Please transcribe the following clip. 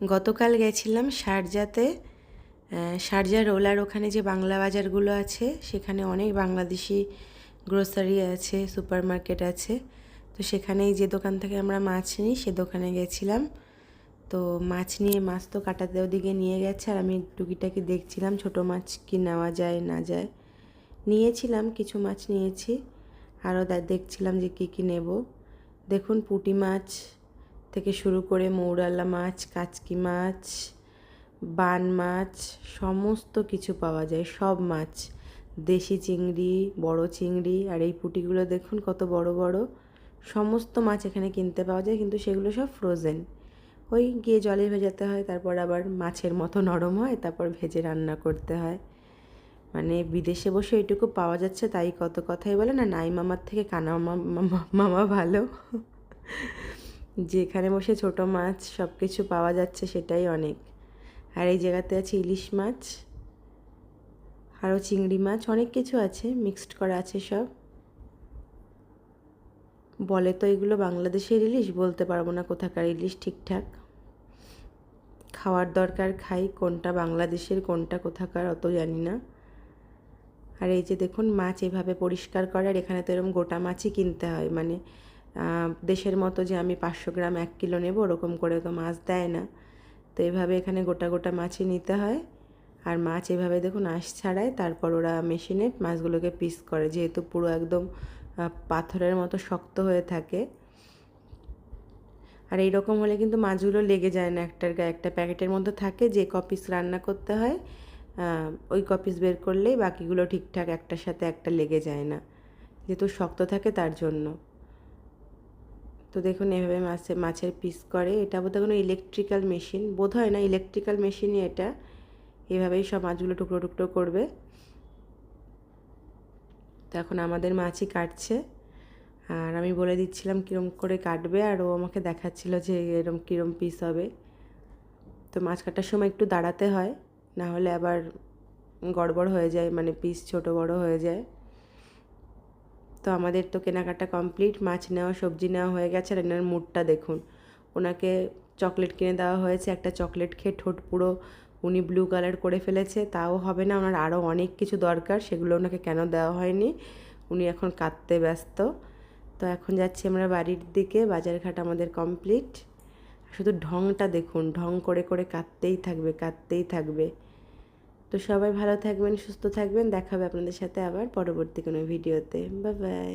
গতকাল গেছিলাম শারজাতে। Sharjah roller ওখানে যে বাংলা বাজারগুলো আছে সেখানে অনেক বাংলাদেশি গ্রোসারি আছে, সুপার মার্কেট আছে। তো সেখানেই যে দোকান থেকে আমরা মাছ নিই সে দোকানে গেছিলাম। তো মাছ তো কাটাতে ওদিকে নিয়ে গেছে, আর আমি টুকিটাকি দেখছিলাম ছোট মাছ কি নেওয়া যায় না যায়। নিয়েছিলাম, কিছু মাছ নিয়েছি, আরও দেখছিলাম যে কী নেব। দেখুন, পুঁটি মাছ থেকে শুরু করে মৌরালা মাছ, কাচকি মাছ, বান মাছ, সমস্ত কিছু পাওয়া যায়। সব মাছ, দেশি চিংড়ি, বড় চিংড়ি, আর এই পুঁটিগুলো দেখুন কত বড় বড়। সমস্ত মাছ এখানে কিনতে পাওয়া যায়, কিন্তু সেগুলো সব ফ্রোজেন। ওই গিয়ে জলে ভেজাতে হয়, তারপর আবার মাছের মতো নরম হয়, তারপর ভেজে রান্না করতে হয়। মানে বিদেশে বসে এইটুকু পাওয়া যাচ্ছে, তাই কত কথাই বলে না, নাই মামার থেকে কানা মামা ভালো। যেখানে বসে ছোট মাছ সব কিছু পাওয়া যাচ্ছে সেটাই অনেক। আর এই জায়গাতে আছে ইলিশ মাছ, আরও চিংড়ি মাছ, অনেক কিছু আছে, মিক্সড করা আছে সব। বলে তো এগুলো বাংলাদেশের ইলিশ, বলতে পারবো না কোথাকার ইলিশ ঠিকঠাক। খাওয়ার দরকার খাই, কোনটা বাংলাদেশের কোনটা কোথাকার অত জানি না। আর এই যে দেখুন, মাছ এভাবে পরিষ্কার করে, আর এখানে তো এরকম গোটা মাছই কিনতে হয়। মানে দেশের মতো যে আমি 500 গ্রাম 1 কিলো নেব ওরকম করে তো মাছ দেয় না। তো এভাবে এখানে গোটা গোটা মাছই নিতে হয়। আর মাছ এভাবে দেখুন আঁশ ছাড়ায়, তারপর ওরা মেশিনে মাছগুলোকে পিস করে, যেহেতু পুরো একদম পাথরের মতো শক্ত হয়ে থাকে। আর এইরকম হলে কিন্তু মাছগুলো লেগে যায় না একটার গায়ে। একটা প্যাকেটের মধ্যে থাকে যে কপিস রান্না করতে হয়, ওই কপিস বের করলেই বাকিগুলো ঠিকঠাক একটার সাথে একটা লেগে যায় না, যেহেতু শক্ত থাকে তার জন্য। তো দেখুন এভাবে মাছের পিস করে। এটা বোধহয় কোনো ইলেকট্রিক্যাল মেশিন, বোধ হয় না, ইলেকট্রিক্যাল মেশিনই এটা। এভাবেই সব মাছগুলো টুকরো টুকরো করবে। তো এখন আমাদের মাছই কাটছে, আর আমি বলে দিচ্ছিলাম কীরম করে কাটবে, আর ও আমাকে দেখাচ্ছিল যে এরম কীরম পিস হবে। তো মাছ কাটার সময় একটু দাঁড়াতে হয়, না হলে আবার গড়বড় হয়ে যায়, মানে পিস ছোট বড় হয়ে যায়। তো আমাদের তো কেনাকাটা কমপ্লিট, মাছ নেওয়া, সবজি নেওয়া হয়ে গেছে। আর এনার মুডটা দেখুন, ওনাকে চকলেট কিনে দেওয়া হয়েছে, একটা চকলেট খেয়ে ঠোঁট পুরো উনি ব্লু কালার করে ফেলেছে। তাও হবে না, ওনার আরও অনেক কিছু দরকার, সেগুলো ওনাকে কেন দেওয়া হয়নি, উনি এখন কাঁদতে ব্যস্ত। তো এখন যাচ্ছি আমরা বাড়ির দিকে, বাজারঘাট আমাদের কমপ্লিট। শুধু ঢংটা দেখুন, ঢং করে করে কাঁদতেই থাকবে, কাঁদতেই থাকবে। তো সবাই ভালো থাকবেন, সুস্থ থাকবেন, দেখা হবে আপনাদের সাথে আবার পরবর্তী কোনো ভিডিওতে। Bye bye.